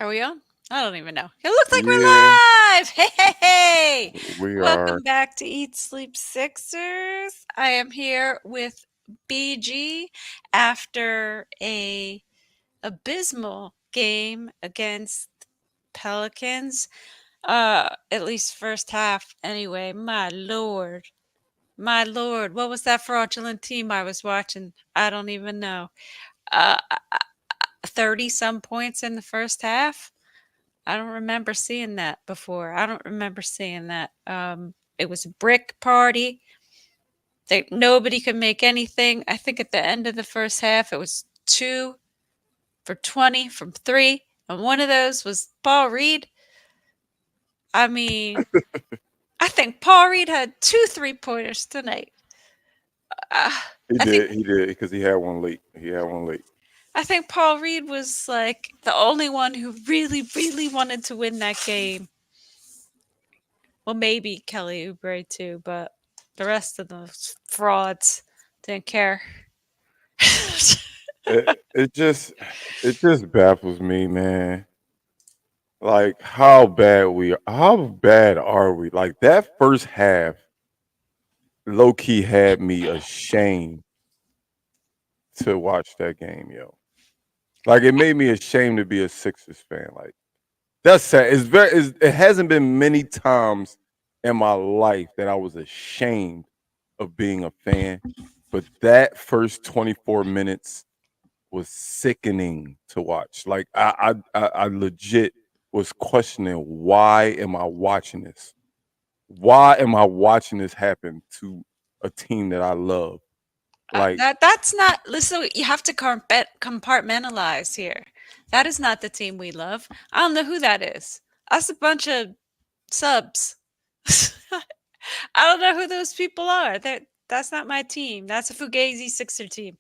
Are we on? I don't even know. It looks like Yeah, we're live. Hey, hey, hey. we are. Welcome back to Eat Sleep Sixers. I am here with BG after a abysmal game against Pelicans. At least first half anyway. My lord. My lord. What was that fraudulent team I was watching? I don't even know. 30 some points in the first half. I don't remember seeing that before. I don't remember seeing that. It was a brick party. Nobody could make anything. I think at the end of the first half, it was 2 for 20 from three, and one of those was Paul Reed. I mean, I think Paul Reed had 2 3 pointers tonight. Uh, He I think did. He did because he had one late. He had one late. I think Paul Reed was like the only one who really, really wanted to win that game. Well, maybe Kelly Oubre too, but the rest of the frauds didn't care. It it just baffles me, man. Like how bad are we? Like that first half, low key had me ashamed to watch that game, yo. Like it made me ashamed to be a Sixers fan. Like that's sad. It hasn't been many times in my life that I was ashamed of being a fan, but that first 24 minutes was sickening to watch. Like I legit was questioning why am I watching this? Why am I watching this happen to a team that I love? Like That's not. Listen, you have to compartmentalize here. That is not the team we love. I don't know who that is. That's a bunch of subs. I don't know who those people are. That's not my team. That's a Fugazi Sixer team.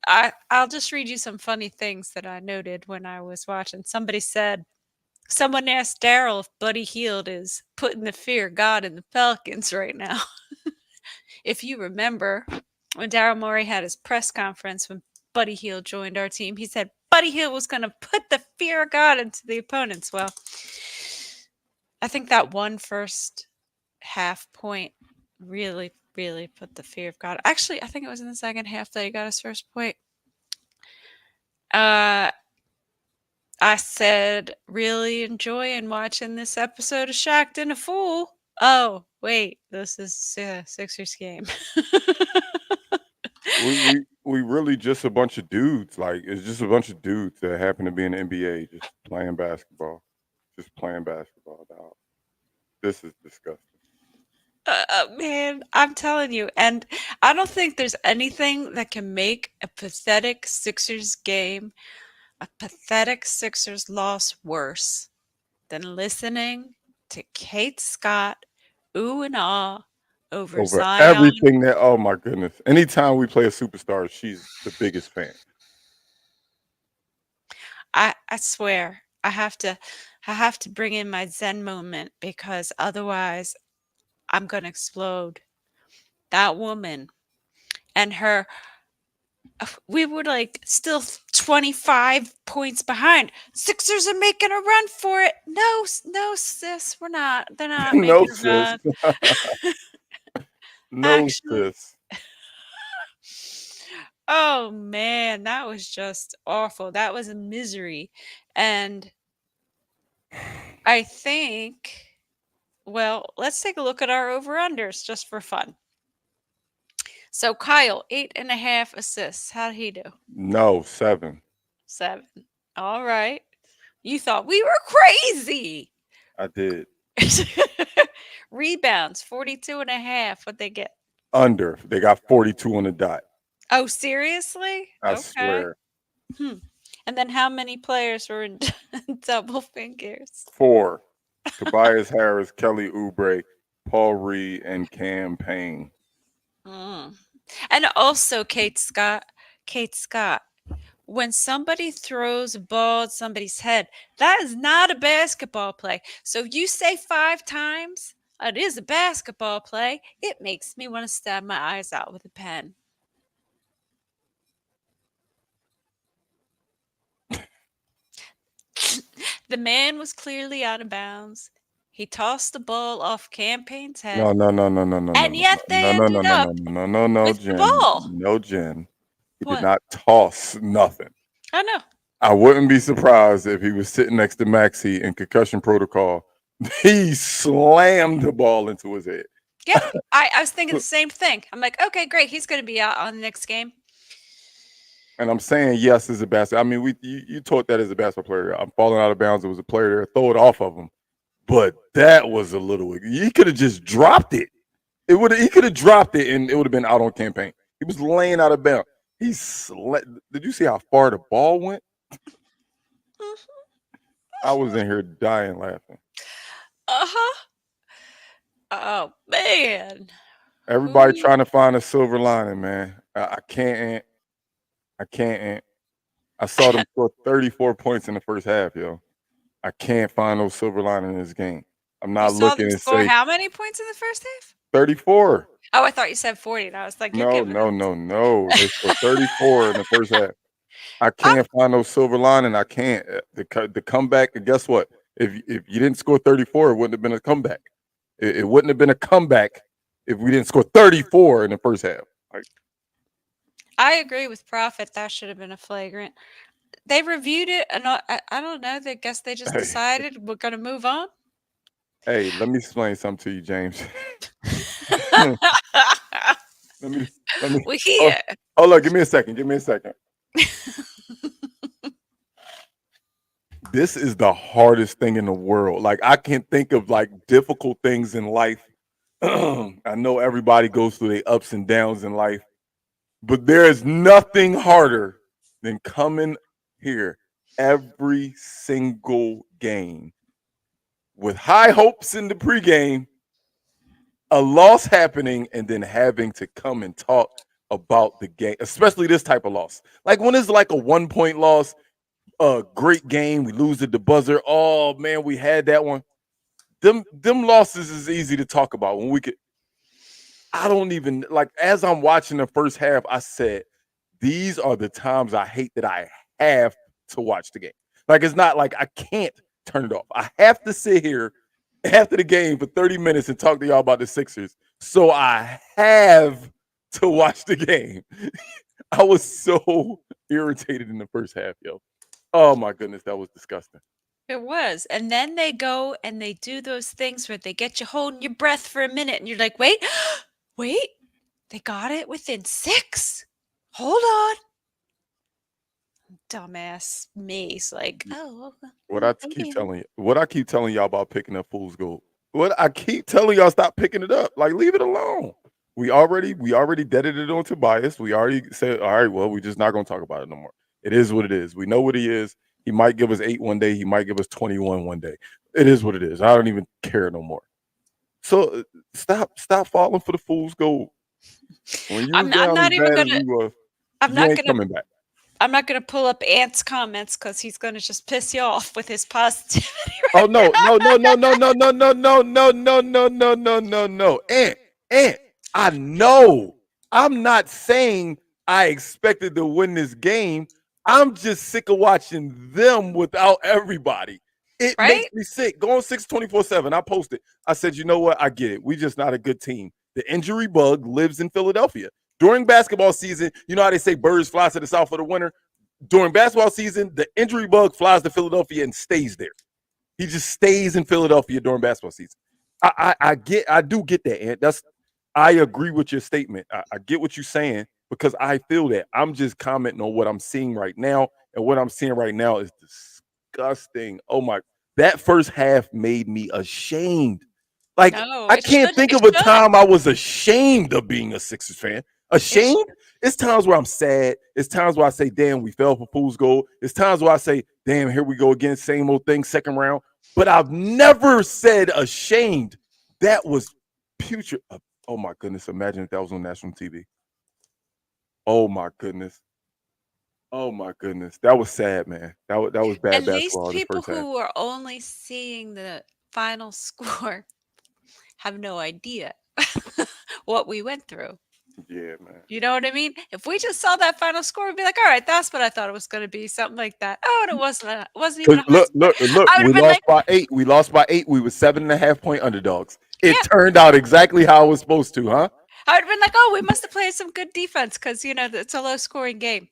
I'll just read you some funny things that I noted when I was watching. Somebody said someone asked Daryl if Buddy Hield is putting the fear of God in the Pelicans right now. If you remember, when Daryl Morey had his press conference when Buddy Hield joined our team, he said Buddy Hield was going to put the fear of God into the opponents. Well, I think that one first half point really, really put the fear of God. Actually, I think it was in the second half that he got his first point. Uh, I said, really enjoying watching this episode of Shacked and a Fool. Oh, wait, this is a Sixers game. we really just a bunch of dudes. Like it's just a bunch of dudes that happen to be in the NBA just playing basketball. Just playing basketball, dog. This is disgusting. Man, I'm telling you. And I don't think there's anything that can make a pathetic Sixers game, a pathetic Sixers loss worse than listening to Kate Scott ooh and ah over Over Zion. everything that oh my goodness. Anytime we play a superstar, she's the biggest fan. I swear I have to bring in my Zen moment because otherwise I'm gonna explode. That woman and her we were like still 25 points behind. Sixers are making a run for it. No, no, sis, we're not. They're not No making a sis. run. No Actually, sis. oh man, that was just awful. That was a misery. And I think, well, let's take a look at our over unders just for fun. So Kyle, 8.5 assists. How'd he do? No, 7. 7. All right. You thought we were crazy. I did. Rebounds, 42 and a half. What they get? Under. They got 42 on the dot. Oh, seriously? I Okay. swear. Hmm. And then how many players were in double fingers? 4. Tobias Harris, Kelly Oubre, Paul Reed, and Cam Payne. Mm. And also Kate Scott, when somebody throws a ball at somebody's head, that is not a basketball play. So you say 5 times, it is a basketball play. It makes me want to stab my eyes out with a pen. The man was clearly out of bounds. He tossed the ball off Campaign's No, head, no, no, no, no, no, no, and no, yet no, they no, no, ended no, no, up no, no, no, with the Jen. ball. No, Jen. He did What? not toss nothing. I know. I wouldn't be surprised if he was sitting next to Maxie in concussion protocol. He slammed the ball into his head. Yeah, I was thinking the same thing. I'm like, okay, great. He's going to be out on the next game. And I'm saying yes as a basketball. I mean, you taught that as a basketball player. I'm falling out of bounds. It was a player there. Throw it off of him. But that was a little. He could have just dropped it. It would. He could have dropped it, and it would have been out on campaign. He was laying out of bounds. Did you see how far the ball went? I was in here dying laughing. Uh huh. Oh man, Everybody who? trying to find a silver lining, man. I can't. I can't. I saw them score 34 points in the first half, yo. I can't find no silver lining in this game. I'm You not saw looking them and score say how many points in the first half? 34. Oh, I thought you said 40, and I was like, you're No, giving no, no, no. them. They scored 34 in the first half. I I'm, can't find no silver lining. I can't. The comeback. And guess what? If you didn't score 34, it wouldn't have been a comeback. It wouldn't have been a comeback if we didn't score 34 in the first half. Like, I agree with Prophet. That should have been a flagrant. They reviewed it, and I don't know. They guess they just hey, decided we're going to move on. hey, let me explain something to you, James. let me let me. We Oh, here. oh, look, give me a second. Give me a second. This is the hardest thing in the world. Like I can think of like difficult things in life. I know everybody goes through their ups and downs in life, but there is nothing harder than coming here every single game with high hopes in the pregame, a loss happening, and then having to come and talk about the game, especially this type of loss. Like when it's like a 1 point loss, a great game, we lose at the buzzer. Oh man, we had that one. Them losses is easy to talk about when we could. I don't even like as I'm watching the first half, I said, these are the times I hate that I have to watch the game. Like it's not like I can't turn it off. I have to sit here after the game for 30 minutes and talk to y'all about the Sixers. So I have to watch the game. I was so irritated in the first half, yo. Oh my goodness, that was disgusting. It was. And then they go and they do those things where they get you holding your breath for a minute and you're like, wait, wait, they got it within six. Hold on. Dumbass me's like, oh, What I keep okay. telling you, what I keep telling y'all about picking up fool's gold. What I keep telling y'all, stop picking it up. Like leave it alone. We already deaded it on Tobias. We already said, all right, well, we're just not gonna talk about it no more. It is what it is. We know what he is. He might give us 8 1 day. He might give us 21 1 day. It is what it is. I don't even care no more. So stop falling for the fool's gold. When you was I'm down as not even bad as gonna we was, I'm you not ain't gonna coming back. I'm not gonna pull up Ant's comments because he's gonna just piss you off with his positivity Oh right no, no, no, no, no, no, no, no, no, no, no, no, no, no, no, no. And I know. I'm not saying I expected to win this game. I'm just sick of watching them without everybody. It makes right? me sick. Go on 624/7. I posted. I said, you know what? I get it. We just not a good team. The injury bug lives in Philadelphia. During basketball season, you know how they say birds fly to the south for the winter? During basketball season, the injury bug flies to Philadelphia and stays there. He just stays in Philadelphia during basketball season. I do get that, and I agree with your statement. I get what you're saying because I feel that. I'm just commenting on what I'm seeing right now, and what I'm seeing right now is disgusting. Oh my, that first half made me ashamed. Like No, I can't think it of a should. time I was ashamed of being a Sixers fan. It should. Ashamed? It's times where I'm sad. It's times where I say, damn, we fell for fool's gold. It's times where I say, damn, here we go again, same old thing, second round. But I've never said ashamed. That was putrid. Oh my goodness. Imagine if that was on national TV. Oh my goodness. Oh my goodness. That was sad, man. That was bad And these basketball this people first half. who are only seeing the final score have no idea what we went through. Yeah, man. You know what I mean? If we just saw that final score, we'd be like, "All right, that's what I thought it was gonna be," something like that. Oh, and it wasn't even Because a high score. look, I would we have been lost like, by 8. We lost by 8. We were 7.5 point underdogs. It "Yeah." turned out exactly how it was supposed to, huh? I would have been like, "Oh, we must have played some good defense because it's a low scoring game."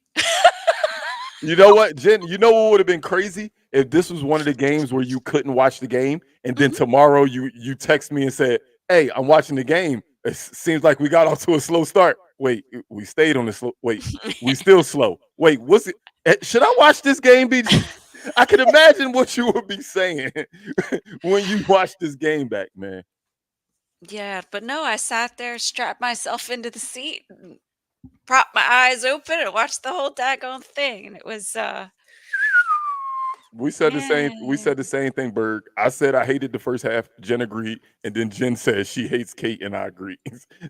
You know what, Jen? You know what would have been crazy if this was one of the games where you couldn't watch the game, and then Mhm. tomorrow you text me and said, "Hey, I'm watching the game. It seems like we got off to a slow start. Wait, we stayed on the slow. Wait, we still slow. Wait, what's it? Should I watch this game, BG? I can imagine what you would be saying when you watch this game back, man. Yeah, but no, I sat there, strapped myself into the seat, and propped my eyes open and watched the whole daggone thing, and it was, We said the same. We man. said the same thing, Berg. I said I hated the first half. Jen agreed, and then Jen said she hates Kate, and I agree.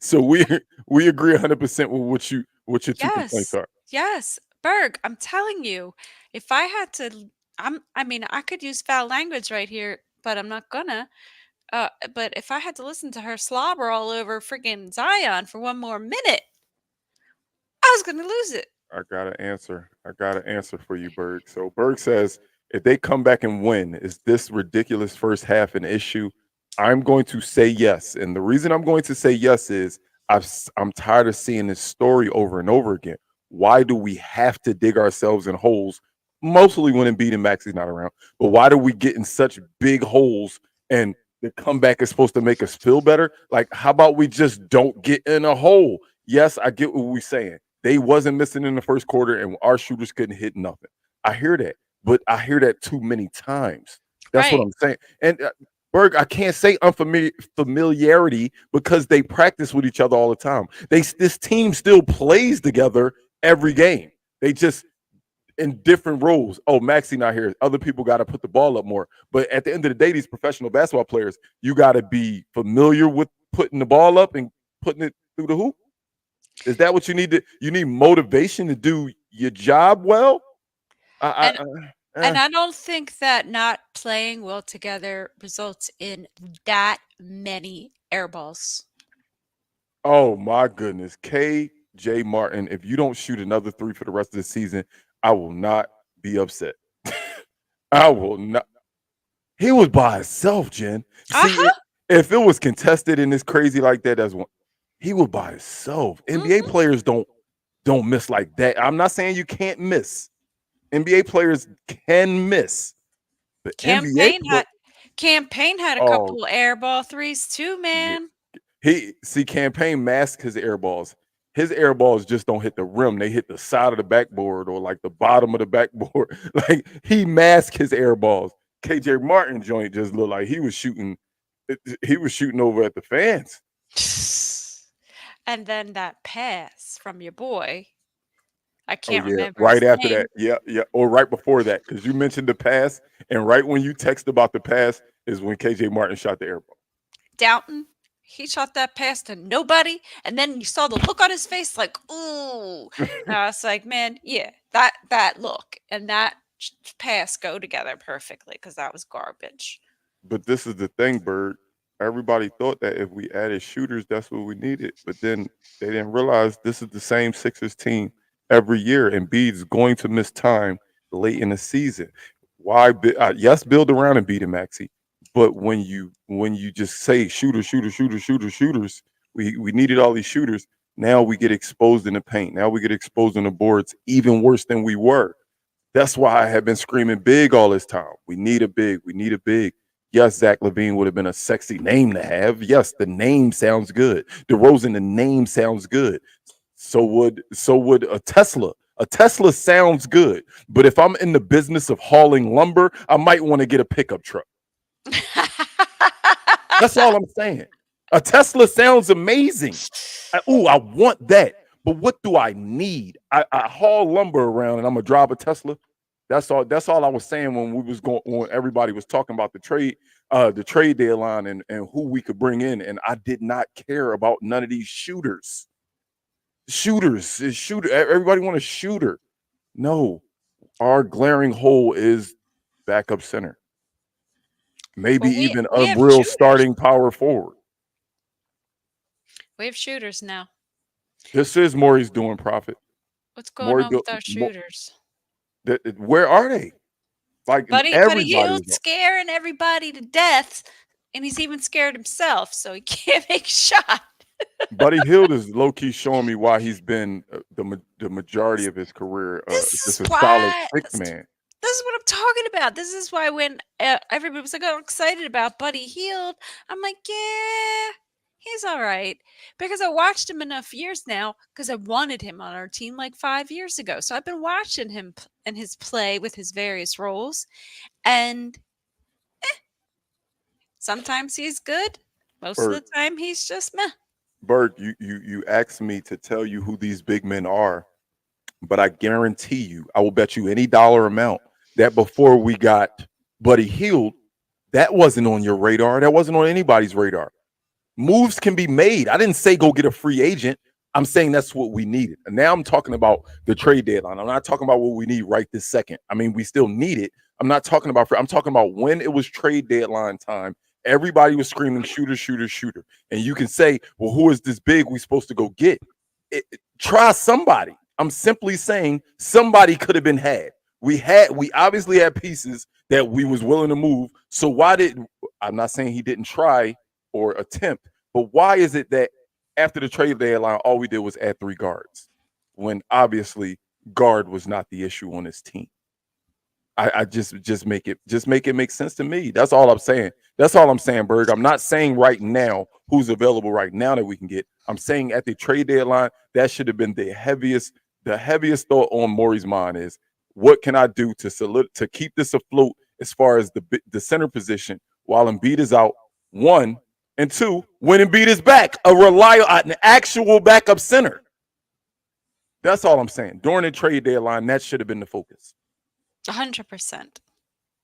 So we agree 100% with what your two complaints Yes. are. Yes. Berg, I'm telling you, if I had to I mean, I could use foul language right here, but I'm not gonna. But if I had to listen to her slobber all over freaking Zion for one more minute, I was gonna lose it. I got an answer. I got an answer for you, Berg. So Berg says if they come back and win, is this ridiculous first half an issue? I'm going to say yes, and the reason I'm going to say yes is I'm tired of seeing this story over and over again. Why do we have to dig ourselves in holes? Mostly when Embiid and Maxi's not around, but why do we get in such big holes? And the comeback is supposed to make us feel better. Like, how about we just don't get in a hole? Yes, I get what we're saying. They wasn't missing in the first quarter, and our shooters couldn't hit nothing. I hear that, but I hear that too many times. That's what Right. I'm saying. And Berg, I can't say unfamiliar familiarity because they practice with each other all the time. This team still plays together every game. They just in different roles. Oh, Maxi not here. Other people got to put the ball up more. But at the end of the day, these professional basketball players, you got to be familiar with putting the ball up and putting it through the hoop. Is that what you need to? You need motivation to do your job well. I, And I and I don't think that not playing well together results in that many air balls. oh my goodness, KJ Martin. If you don't shoot another three for the rest of the season, I will not be upset. I will not. He was by himself, Jen. See, Uh-huh. if it was contested and it's crazy like that, that's one. He was by himself. NBA Mhm. players don't miss like that. I'm not saying you can't miss. NBA players can miss, but NBA, Campaign but had Campaign had a oh couple airball threes too, yeah, man. he see campaign mask his air balls. His air balls just don't hit the rim; they hit the side of the backboard or like the bottom of the backboard. Like he masked his air balls. KJ Martin joint just looked like he was shooting. He was shooting over at the fans. And then that pass from your boy, I Oh can't yeah, remember right his after that. name. Yeah, yeah, or right before that because you mentioned the pass, and right when you text about the pass is when KJ Martin shot the air ball. Downton, he shot that pass to nobody, and then you saw the look on his face like, "Ooh." And I was like, "Man, yeah, that look and that pass go together perfectly because that was garbage." But this is the thing, Bird. Everybody thought that if we added shooters, that's what we needed. But then they didn't realize this is the same Sixers team every year, and Embiid's going to miss time late in the season. Why? Yes, build around Embiid and Maxi, but when you just say shooters, we needed all these shooters. Now we get exposed in the paint. Now we get exposed on the boards even worse than we were. That's why I have been screaming big all this time. We need a big. We need a big. Yes, Zach Levine would have been a sexy name to have. Yes, the name sounds good. DeRozan, the name sounds good. So would a Tesla. A Tesla sounds good. But if I'm in the business of hauling lumber, I might want to get a pickup truck. That's all I'm saying. A Tesla sounds amazing. I want that. But what do I need? I haul lumber around and I'm gonna drive a Tesla. That's all. That's all I was saying when we was going when everybody was talking about the trade deadline and who we could bring in. And I did not care about none of these shooters. Shooters is shooter. Everybody want a shooter. No, our glaring hole is backup center. Maybe Well, we even we a have real shooters. starting power forward. We have shooters now. This is Maury's doing profit. What's going Maury, on with our shooters? where are they? Like Buddy everybody's. Hield scaring everybody to death, and he's even scared himself, so he can't make a shot. Buddy Hield is low key showing me why he's been the majority of his career This just is a solid why. six man. This is what I'm talking about. This is why when everybody was like, "Oh, excited about Buddy Hield," I'm like, "Yeah, he's all right," because I watched him enough years now because I wanted him on our team like 5 years ago. So I've been watching him and his play with his various roles, and sometimes he's good. Most of the Bert, time, he's just meh. Bert, you asked me to tell you who these big men are, but I guarantee you, I will bet you any dollar amount that before we got Buddy Hield, that wasn't on your radar. That wasn't on anybody's radar. Moves can be made. I didn't say go get a free agent. I'm saying that's what we needed. And now I'm talking about the trade deadline. I'm not talking about what we need right this second. I mean, we still need it. I'm not talking about I'm talking about when it was trade deadline time. Everybody was screaming shooter, shooter, shooter. And you can say, well, who is this big we supposed to go get? Try somebody. I'm simply saying somebody could have been had. We obviously had pieces that we was willing to move. So why did I'm not saying he didn't try or attempt, but why is it that after the trade deadline, all we did was add 3 guards when obviously guard was not the issue on this team? I just make it make sense to me. That's all I'm saying. That's all I'm saying, Berg. I'm not saying right now who's available right now that we can get. I'm saying at the trade deadline, that should have been the heaviest thought on Maury's mind is what can I do to keep this afloat as far as the center position while Embiid is out, one, and two, when Embiid is back, an actual backup center. That's all I'm saying. During the trade deadline, that should have been the focus. 100%.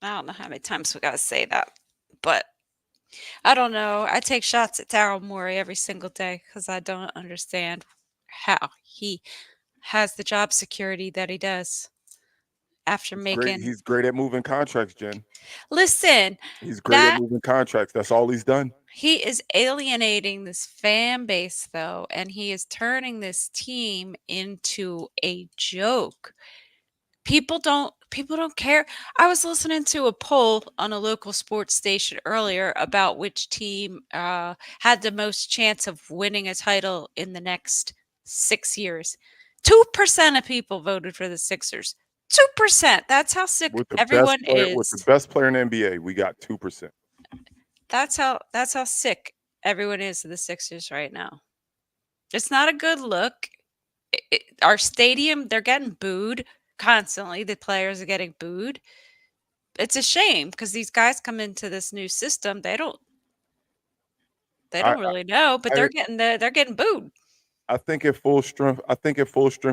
I don't know how many times we gotta say that, but I don't know. I take shots at Daryl Morey every single day because I don't understand how he has the job security that he does after He's great. making. He's great at moving contracts, Jen. Listen, He's great at that moving contracts. That's all he's done. he is alienating this fan base though, and he is turning this team into a joke. People don't care. I was listening to a poll on a local sports station earlier about which team had the most chance of winning a title in the next 6 years. 2% of people voted for the Sixers. 2%. That's how sick everyone With the is. best player in the NBA, we got 2%. That's how sick everyone is of the Sixers right now. It's not a good look. Our stadium, they're getting booed constantly. The players are getting booed. It's a shame because these guys come into this new system. They I don't really know, but I they're getting booed. I think at full strength,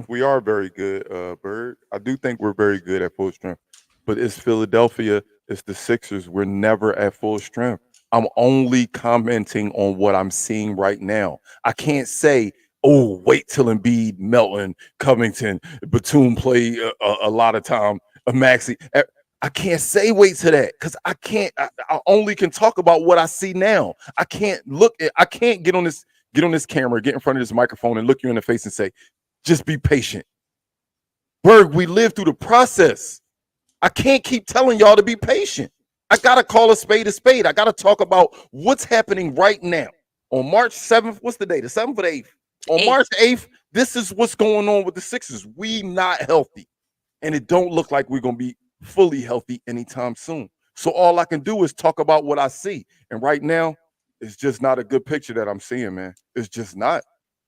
we are very good, Bird. I do think we're very good at full strength. But it's Philadelphia, it's the Sixers. We're never at full strength. I'm only commenting on what I'm seeing right now. I can't say, oh, wait till Embiid, Melton, Covington, Batum play a lot of time, a Maxi. I can't say wait to that because I can't. I only can talk about what I see now. I can't look. I can't get on this camera, get in front of this microphone, and look you in the face and say, just be patient. Berg, we lived through the process. I can't keep telling y'all to be patient. I got to call a spade a spade. I got to talk about what's happening right now. On March 7th, what's the day? The 7th or the 8th? On Eight. March 8th, this is what's going on with the Sixers. We not healthy. And it don't look like we're going to be fully healthy anytime soon. So all I can do is talk about what I see. And right now, it's just not a good picture that I'm seeing, man. It's just not.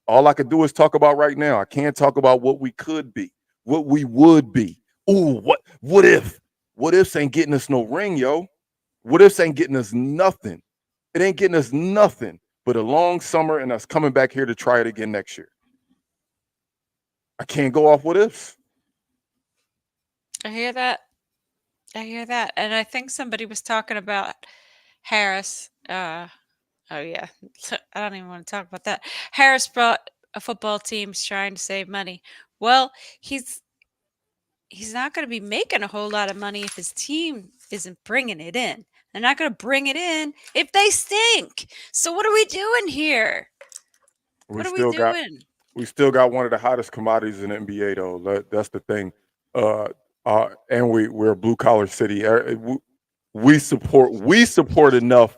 All I can do is talk about right now. I can't talk about what we could be, what we would be. Ooh, what if? What ifs ain't getting us no ring, yo. What ifs ain't getting us nothing. It ain't getting us nothing but a long summer and us coming back here to try it again next year. I can't go off what ifs. I hear that. I hear that. And I think somebody was talking about Harris. Oh yeah. I don't even want to talk about that. Harris brought a football team's trying to save money. Well, he's he's not going to be making a whole lot of money if his team isn't bringing it in. They're not going to bring it in if they stink. So what are we doing here? We What are we still got doing? We still got one of the hottest commodities in the NBA though. That's the thing. Uh, and we're a blue collar city. We support enough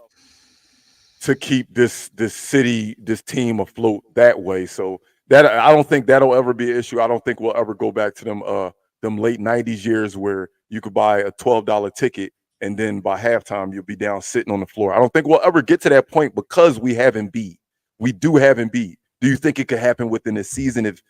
to keep this city, this team afloat that way. So that I don't think that'll ever be an issue. I don't think we'll ever go back to them late '90s years where you could buy a $12 ticket and then by halftime you'll be down sitting on the floor. I don't think we'll ever get to that point because we have Embiid. We do have Embiid. Do you think it could happen within the season if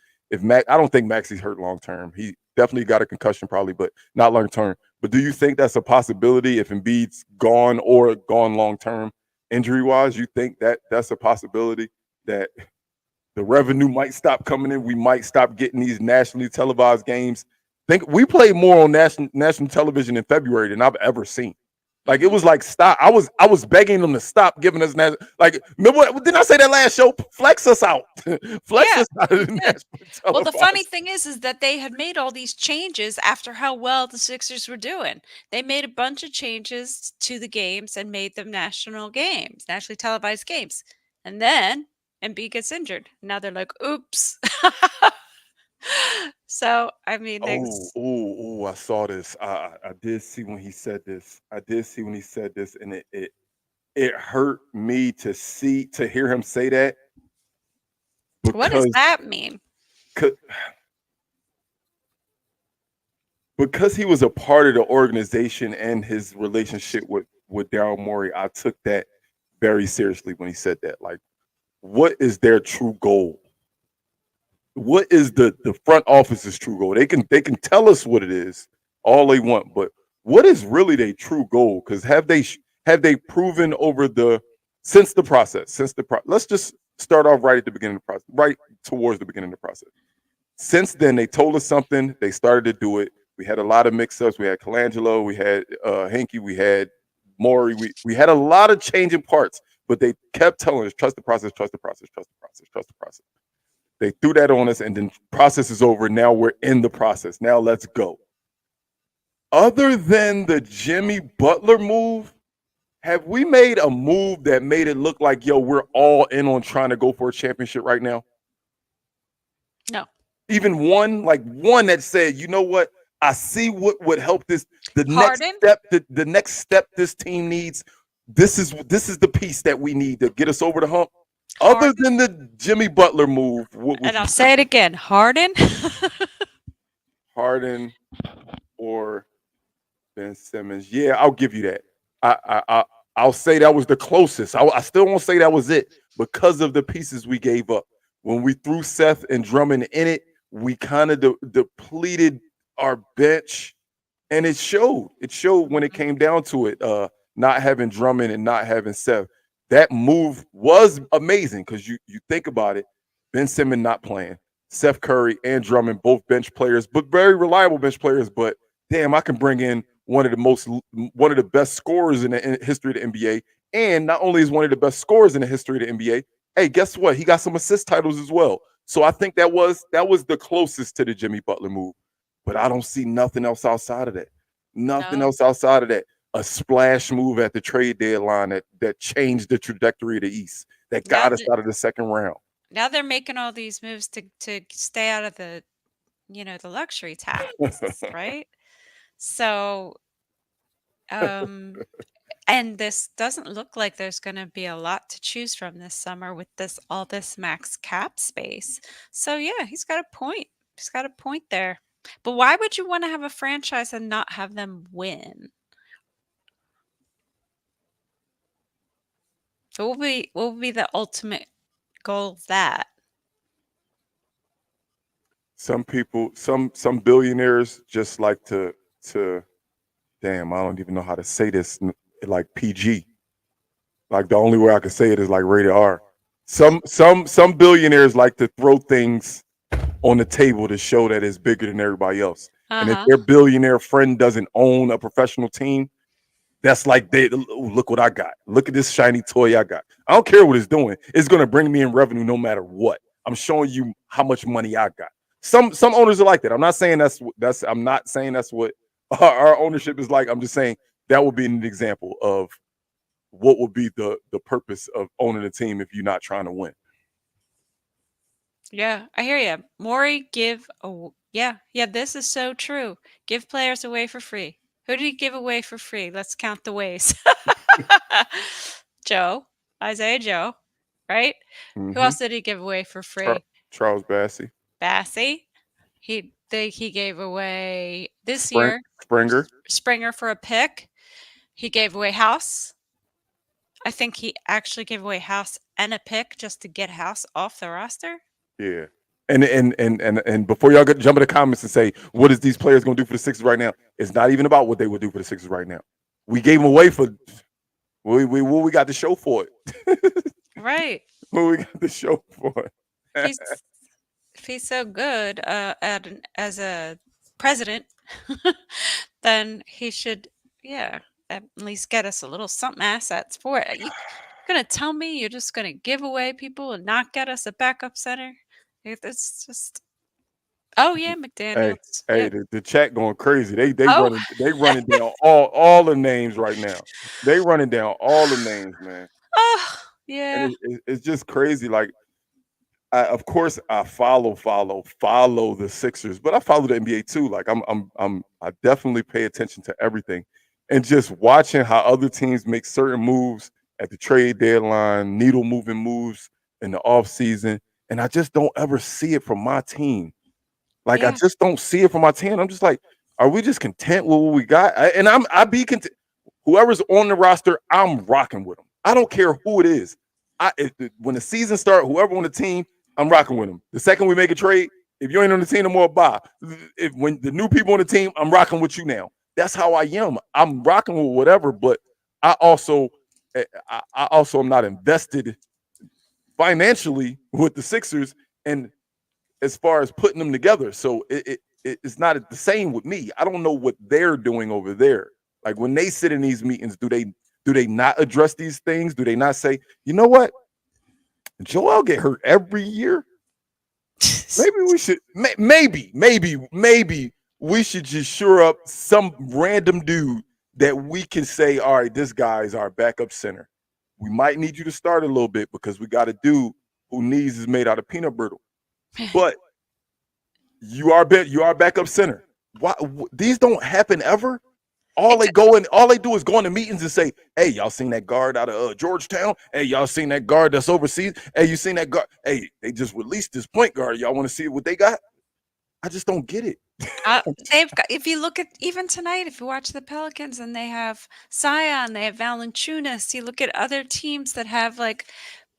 Mac? I don't think Maxi's hurt long term. He definitely got a concussion probably, but not long term. But do you think that's a possibility if Embiid's gone or gone long term? Injury wise, you think that that's a possibility that the revenue might stop coming in? We might stop getting these nationally televised games. Think we played more on national television in February than I've ever seen. Like it Hmm. was like stop. I was begging them to stop giving us like remember what didn't I say that last show? Flex us out. Flex Yeah, us out you of the did. national Well, the funny televised. thing is that they had made all these changes after how well the Sixers were doing. They made a bunch of changes to the games and made them national games, nationally televised games. And then Embiid gets injured. Now they're like, "Oops." So, I mean, Oh, there's oh, oh, I saw this. I did see when he said this. I did see when he said this, and it hurt me to hear him say that what does because that mean? c- because he was a part of the organization and his relationship with Daryl Morey. I took that very seriously when he said that. Like, what is their true goal? What is the front office's true goal? They can tell us what it is all they want, but what is really their true goal? Because have they proven over the since the process since the let's just start off right at the beginning of the process, right towards the beginning of the process. Since then, they told us something. They started to do it. We had a lot of mix-ups. We had Colangelo, we had Henke, we had Maury. We had a lot of changing parts, but they kept telling us trust the process, trust the process, trust the process, trust the process. They threw that on us, and then process is over. Now we're in the process. Now let's go. Other than the Jimmy Butler move, have we made a move that made it look like yo, we're all in on trying to go for a championship right now? No. Even one, like one that said, you know what? I see what would help this. The next Harden? step, the next step this team needs. This is the piece that we need to get us over the hump. Other Harden? than the Jimmy Butler move, what would And you I'll say? say it again, Harden? Harden or Ben Simmons? Yeah, I'll give you that. I'll say that was the closest. I still won't say that was it because of the pieces we gave up. When we threw Seth and Drummond in it, we kind of depleted our bench, and it showed. It showed when it Mhm. came down to it. Not having Drummond and not having Seth, that move was amazing because you think about it. Ben Simmons not playing, Seth Curry and Drummond both bench players, but very reliable bench players. But damn, I can bring in one of the best scorers in the history of the NBA, and not only is one of the best scorers in the history of the NBA. Hey, guess what? He got some assist titles as well. So I think that was the closest to the Jimmy Butler move. But I don't see nothing else outside of that. Nothing No. else outside of that. A splash move at the trade deadline that changed the trajectory of the East, that Now got us th out of the second round. now they're making all these moves to stay out of the luxury tax, right? So, um, and this doesn't look like there's gonna be a lot to choose from this summer with this max cap space. So yeah, he's got a point. He's got a point there. But why would you wanna have a franchise and not have them win? What would be the ultimate goal of that? Some people, some billionaires just like to damn, I don't even know how to say this like PG. Like the only way I can say it is like rated R. Some billionaires like to throw things on the table to show that it's bigger than everybody else. And if Uh-huh. their billionaire friend doesn't own a professional team, that's like look what I got. Look at this shiny toy I got. I don't care what it's doing. It's gonna bring me in revenue no matter what. I'm showing you how much money I got. Some owners are like that. I'm not saying that's I'm not saying that's what our ownership is like. I'm just saying that would be an example of what would be the purpose of owning a team if you're not trying to win. Yeah, I hear you. Maury, yeah, yeah, this is so true. Give players away for free. Who did he give away for free? Let's count the ways. Joe, Isaiah Joe, right? Who Hmm. else did he give away for free? Charles Bassey, Bassey. He gave away this Spring, year Springer. Springer for a pick. He gave away House. I think he actually gave away House and a pick just to get House off the roster. Yeah. And before y'all get jump in the comments and say, what is these players gonna do for the Sixers right now? It's not even about what they would do for the Sixers right now. We gave them away for what we got to show for it. Right. What we got to show for If it. he's so good as a president, then he should, yeah, at least get us a little something assets for it. You gonna tell me you're just gonna give away people and not get us a backup center? It's just, oh yeah, Hey, McDaniels. hey, Yep. the chat going crazy. Oh, They running down all the names right now. They running down all the names, man. oh, And yeah, it's just crazy. Like of course I follow the Sixers, but I follow the NBA too. Like I definitely pay attention to everything. And just watching how other teams make certain moves at the trade deadline, needle moving moves in the off season, and I just don't ever see it from my team. Like I yeah, just don't see it from my team. I'm just like, are we just content with what we got? I be content. Whoever's on the roster, I'm rocking with them. I don't care who it is. When the season starts, whoever on the team, I'm rocking with them. The second we make a trade, if you ain't on the team no more, bye. If when the new people on the team, I'm rocking with you now. That's how I am. I'm rocking with whatever, but I also I also am not invested financially with the Sixers. And as far as putting them together. So it's not the same with me. I don't know what they're doing over there. Like when they sit in these meetings, do they not address these things? Do they not say, you know what, Joel get hurt every year? Maybe we should maybe we should just shore up some random dude that we can say, all right, this guy is our backup center. We might need you to start a little bit because we got a dude who knees is made out of peanut brittle. But you are backup center. Why these don't happen ever? it. All they do is go into meetings and say, "Hey, y'all seen that guard out of Georgetown? Hey, y'all seen that guard that's overseas? Hey, you seen that guard? Hey, they just released this point guard. Y'all want to see what they got?" I just don't get it. They've got, if you look at even tonight, if you watch the Pelicans and they have Sion, they have Valanciunas. You look at other teams that have like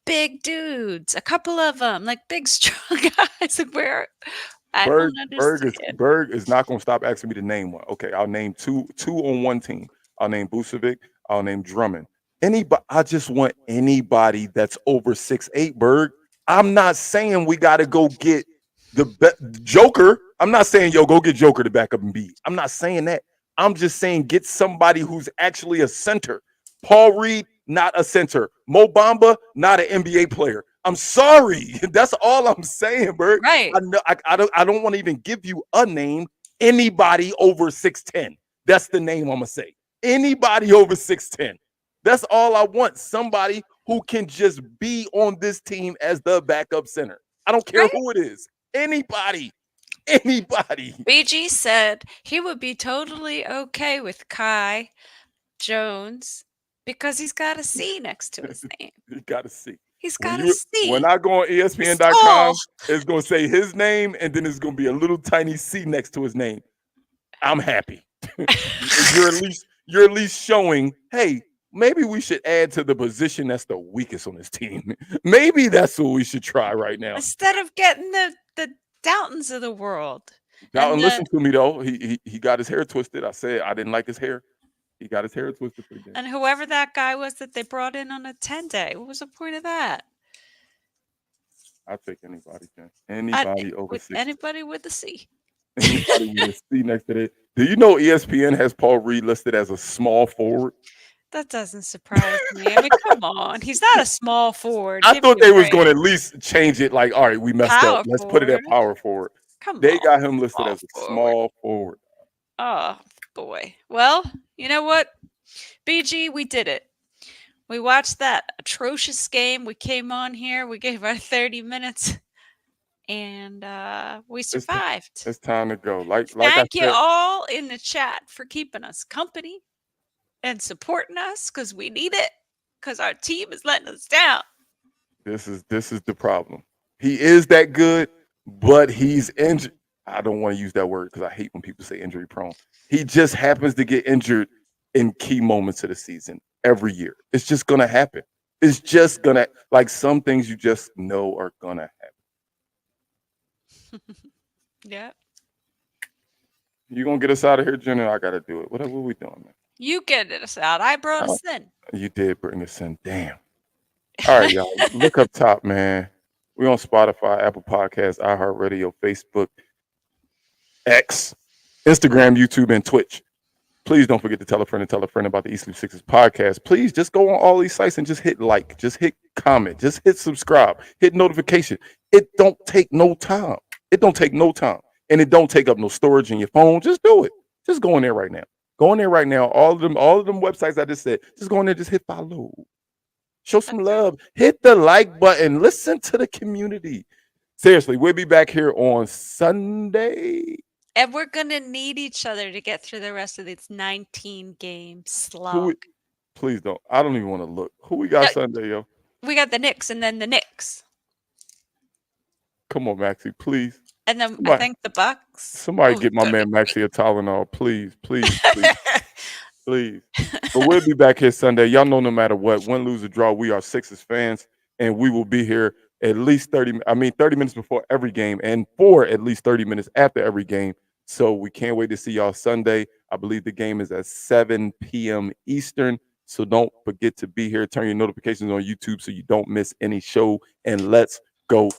big dudes, a couple of them, like big strong guys. Like where I don't understand. Berg is not going to stop asking me to name one. Okay, I'll name two on one team. I'll name Vucevic. I'll name Drummond. Anybody, I just want anybody that's over 6'8". Berg. I'm not saying we got to go get Joker. I'm not saying yo go get Joker to back up and beat. I'm not saying that. I'm just saying get somebody who's actually a center. Paul Reed, not a center. Mo Bamba, not an NBA player. I'm sorry. That's all I'm saying, Berg. Right, I know I don't want to even give you a name. Anybody over 6'10. That's the name I'm gonna say. Anybody over 6'10. That's all I want. Somebody who can just be on this team as the backup center. I don't care right. who it is. Anybody. Anybody. BG said he would be totally okay with Kai Jones because he's got a C next to his name. You gotta see. He's When got a you when C. I go on He's tall. ESPN.com, it's gonna say his name and then it's gonna be a little tiny C next to his name. I'm happy. You're at least showing, hey, maybe we should add to the position that's the weakest on this team. Maybe that's what we should try right now. Instead of getting the Doubtons of the world and Dalton, listen to me though. He got his hair twisted. I said I didn't like his hair. He got his hair twisted for the game. whoever that guy was that they brought in on a 10-day. What was the point of that? I take anybody, Jen. I, Anybody over with 6. anybody with a C. Anybody with a C next to it. Do you know ESPN has Paul Reed listed as a small forward? That doesn't surprise me. I mean, come on. He's not a small forward. I Give me thought a they was break. going to at least change it. Like, all right, we messed up. Power Let's put it forward. at power forward. Come They on. got him listed Small as a forward. small forward. Oh, boy. Well, you know what? BG, we did it. We watched that atrocious game. We came on here. We gave our 30 minutes. and we It's t- survived. it's time to go. Like I Thank you said, all in the chat for keeping us company and supporting us because we need it because our team is letting us down. this is the problem. He is that good, but he's injured. I don't want to use that word because I hate when people say injury prone. He just happens to get injured in key moments of the season every year. It's just gonna happen. It's just gonna like some things you just know are gonna happen. Yeah. You gonna get us out of here, Jenna? I gotta do it. What are we doing, man? You get us out. I brought Oh, us in. you did bring us in. Damn. All right, y'all. Look up top, man. We on Spotify, Apple Podcasts, iHeartRadio, Facebook, X, Instagram, YouTube, and Twitch. Please don't forget to tell a friend about the East Loop Sixes podcast. Please just go on all these sites and just hit like, just hit comment, just hit subscribe, hit notification. It don't take no time. It don't take no time. And it don't take up no storage in your phone. Just do it. Just go in there right now. Go in there right now. All of them websites I just said, just go in there, just hit follow. Show some That's right. love. Hit the like button. Listen to the community. Seriously, we'll be back here on Sunday. And we're going to need each other to get through the rest of this 19 game Who we, slog. please don't. I don't even want to look. Who we got No, Sunday, yo? we got the Knicks and then the Knicks. Come on, Maxie, please. And then I Somebody, think the Bucks. somebody Oh, it's get my going to man be Maxie a Tylenol, please, please, please, great. please. But we'll be back here Sunday. Y'all know no matter what, win, lose, or draw, we are Sixers fans, and we will be here at least 30 minutes before every game and for at least 30 minutes after every game. So we can't wait to see y'all Sunday. I believe the game is at 7 p.m. Eastern. So don't forget to be here. Turn your notifications on YouTube so you don't miss any show. And let's go